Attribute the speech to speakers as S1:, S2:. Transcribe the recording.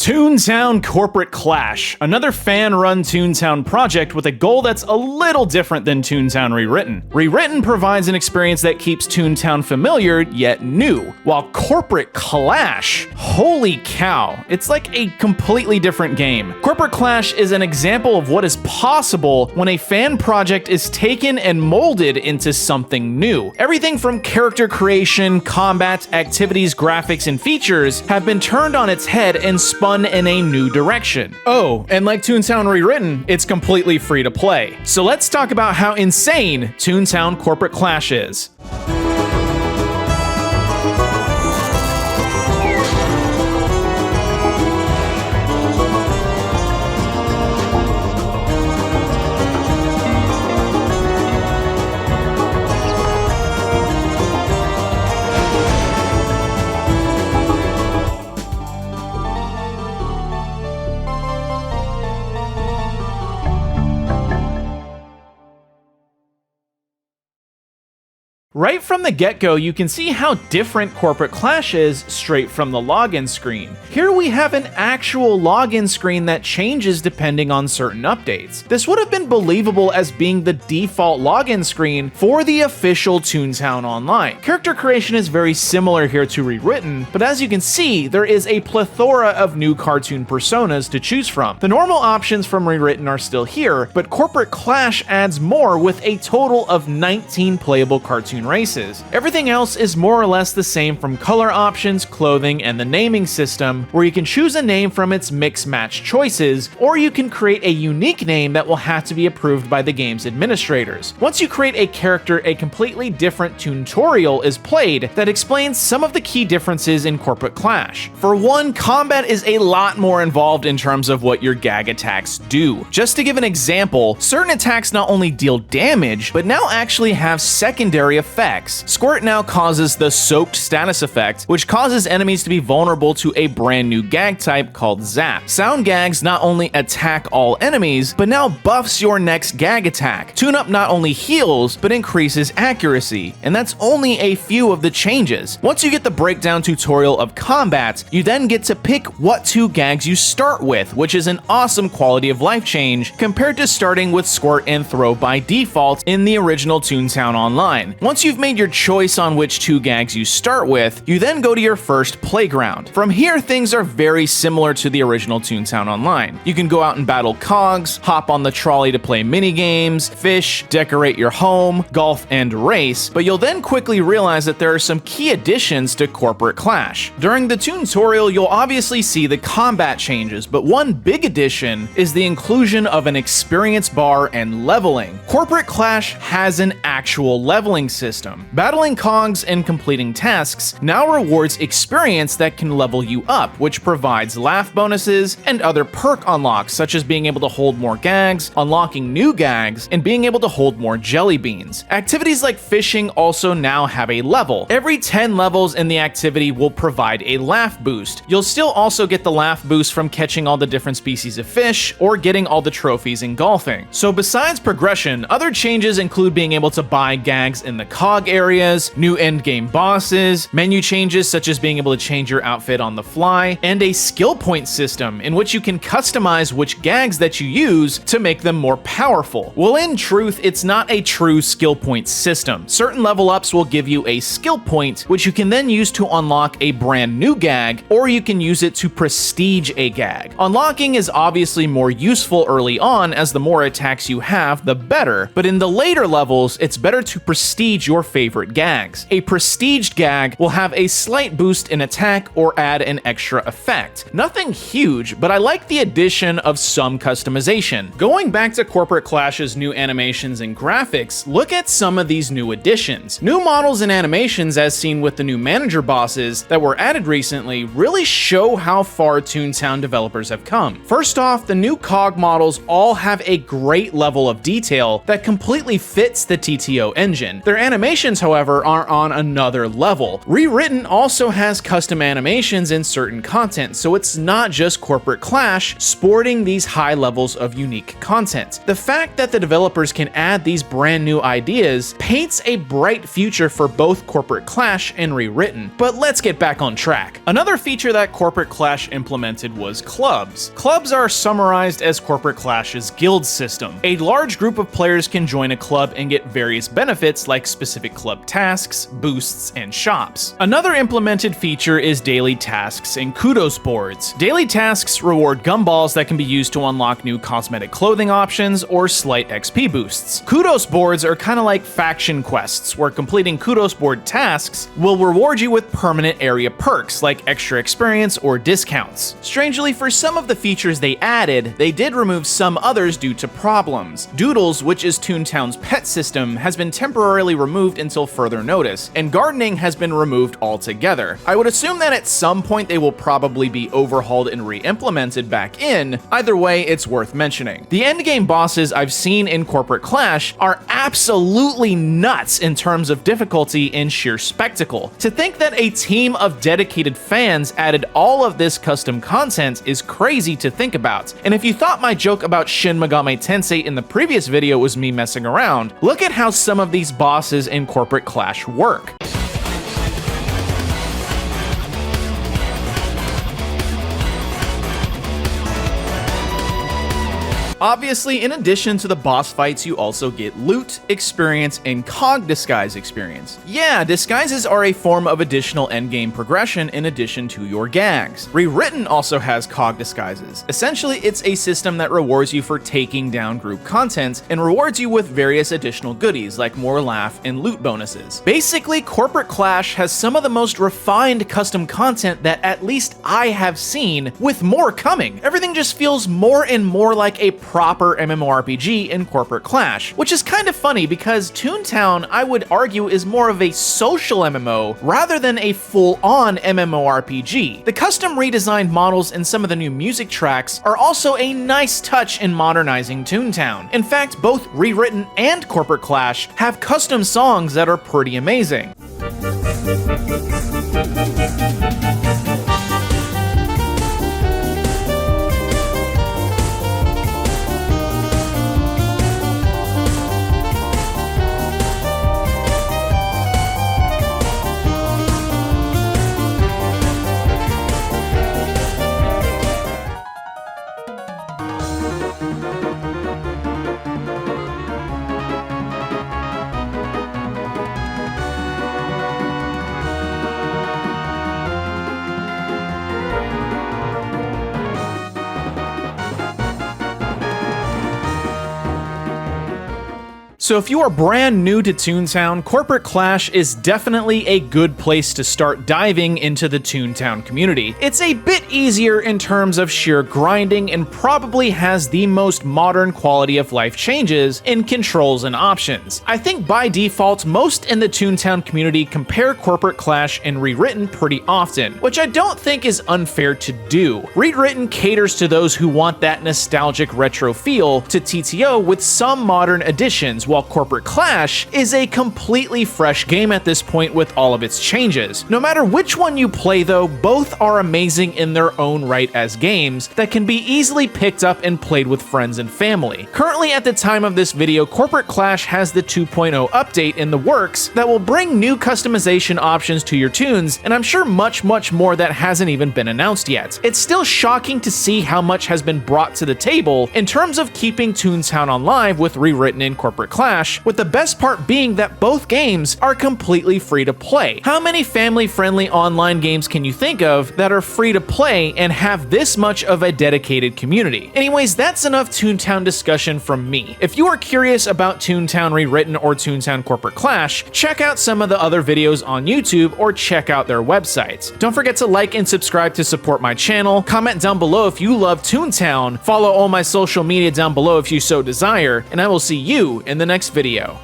S1: ToonTown Corporate Clash, another fan-run ToonTown project with a goal that's a little different than ToonTown Rewritten. Rewritten provides an experience that keeps ToonTown familiar yet new, while Corporate Clash, holy cow, it's like a completely different game. Corporate Clash is an example of what is possible when a fan project is taken and molded into something new. Everything from character creation, combat, activities, graphics, and features have been turned on its head and spun in a new direction. Oh, and like ToonTown Rewritten, it's completely free to play. So let's talk about how insane ToonTown Corporate Clash is. Right from the get-go, you can see how different Corporate Clash is straight from the login screen. Here we have an actual login screen that changes depending on certain updates. This would have been believable as being the default login screen for the official ToonTown Online. Character creation is very similar here to Rewritten, but as you can see, there is a plethora of new cartoon personas to choose from. The normal options from Rewritten are still here, but Corporate Clash adds more with a total of 19 playable cartoon races. Everything else is more or less the same, from color options, clothing, and the naming system, where you can choose a name from its mix-match choices, or you can create a unique name that will have to be approved by the game's administrators. Once you create a character, a completely different tutorial is played that explains some of the key differences in Corporate Clash. For one, combat is a lot more involved in terms of what your gag attacks do. Just to give an example, certain attacks not only deal damage, but now actually have secondary effects. Squirt now causes the soaked status effect, which causes enemies to be vulnerable to a brand new gag type called Zap. Sound gags not only attack all enemies, but now buffs your next gag attack. Tune Up not only heals, but increases accuracy, and that's only a few of the changes. Once you get the breakdown tutorial of combat, you then get to pick what two gags you start with, which is an awesome quality of life change compared to starting with Squirt and Throw by default in the original ToonTown Online. Once you've made your choice on which two gags you start with, you then go to your first playground. From here, things are very similar to the original ToonTown Online. You can go out and battle cogs, hop on the trolley to play minigames, fish, decorate your home, golf, and race, but you'll then quickly realize that there are some key additions to Corporate Clash. During the tutorial, you'll obviously see the combat changes, but one big addition is the inclusion of an experience bar and leveling. Corporate Clash has an actual leveling system. Battling cogs and completing tasks now rewards experience that can level you up, which provides laugh bonuses and other perk unlocks, such as being able to hold more gags, unlocking new gags, and being able to hold more jelly beans. Activities like fishing also now have a level. Every 10 levels in the activity will provide a laugh boost. You'll still also get the laugh boost from catching all the different species of fish or getting all the trophies in golfing. So besides progression, other changes include being able to buy gags in the cog areas, new endgame bosses, menu changes such as being able to change your outfit on the fly, and a skill point system in which you can customize which gags that you use to make them more powerful. Well, in truth, it's not a true skill point system. Certain level ups will give you a skill point, which you can then use to unlock a brand new gag, or you can use it to prestige a gag. Unlocking is obviously more useful early on, as the more attacks you have, the better, but in the later levels, it's better to prestige your favorite gags. A prestiged gag will have a slight boost in attack or add an extra effect. Nothing huge, but I like the addition of some customization. Going back to Corporate Clash's new animations and graphics, look at some of these new additions. New models and animations, as seen with the new manager bosses that were added recently, really show how far ToonTown developers have come. First off, the new cog models all have a great level of detail that completely fits the TTO engine. Their animations animations, however, are on another level. Rewritten also has custom animations in certain content, so it's not just Corporate Clash sporting these high levels of unique content. The fact that the developers can add these brand new ideas paints a bright future for both Corporate Clash and Rewritten. But let's get back on track. Another feature that Corporate Clash implemented was clubs. Clubs are summarized as Corporate Clash's guild system. A large group of players can join a club and get various benefits like specific club tasks, boosts, and shops. Another implemented feature is daily tasks and kudos boards. Daily tasks reward gumballs that can be used to unlock new cosmetic clothing options or slight XP boosts. Kudos boards are kind of like faction quests, where completing kudos board tasks will reward you with permanent area perks like extra experience or discounts. Strangely, for some of the features they added, they did remove some others due to problems. Doodles, which is ToonTown's pet system, has been temporarily removed until further notice, and gardening has been removed altogether. I would assume that at some point they will probably be overhauled and re-implemented back in. Either way, it's worth mentioning. The endgame bosses I've seen in Corporate Clash are absolutely nuts in terms of difficulty and sheer spectacle. To think that a team of dedicated fans added all of this custom content is crazy to think about. And if you thought my joke about Shin Megami Tensei in the previous video was me messing around, look at how some of these bosses in Corporate Clash work. Obviously, in addition to the boss fights, you also get loot, experience, and cog disguise experience. Yeah, disguises are a form of additional endgame progression in addition to your gags. Rewritten also has cog disguises. Essentially, it's a system that rewards you for taking down group content and rewards you with various additional goodies like more laugh and loot bonuses. Basically, Corporate Clash has some of the most refined custom content that at least I have seen, with more coming. Everything just feels more and more like a proper MMORPG in Corporate Clash, which is kind of funny because ToonTown, I would argue, is more of a social MMO rather than a full-on MMORPG. The custom redesigned models and some of the new music tracks are also a nice touch in modernizing ToonTown. In fact, both Rewritten and Corporate Clash have custom songs that are pretty amazing. So if you are brand new to ToonTown, Corporate Clash is definitely a good place to start diving into the ToonTown community. It's a bit easier in terms of sheer grinding and probably has the most modern quality of life changes in controls and options. I think by default, most in the ToonTown community compare Corporate Clash and Rewritten pretty often, which I don't think is unfair to do. Rewritten caters to those who want that nostalgic retro feel to TTO with some modern additions, while Corporate Clash is a completely fresh game at this point with all of its changes. No matter which one you play though, both are amazing in their own right as games that can be easily picked up and played with friends and family. Currently at the time of this video, Corporate Clash has the 2.0 update in the works that will bring new customization options to your tunes, and I'm sure much more that hasn't even been announced yet. It's still shocking to see how much has been brought to the table in terms of keeping ToonTown alive with Rewritten in Corporate Clash, with the best part being that both games are completely free to play. How many family-friendly online games can you think of that are free to play and have this much of a dedicated community? Anyways, that's enough ToonTown discussion from me. If you are curious about ToonTown Rewritten or ToonTown Corporate Clash, check out some of the other videos on YouTube or check out their websites. Don't forget to like and subscribe to support my channel, comment down below if you love ToonTown, follow all my social media down below if you so desire, and I will see you in the next video.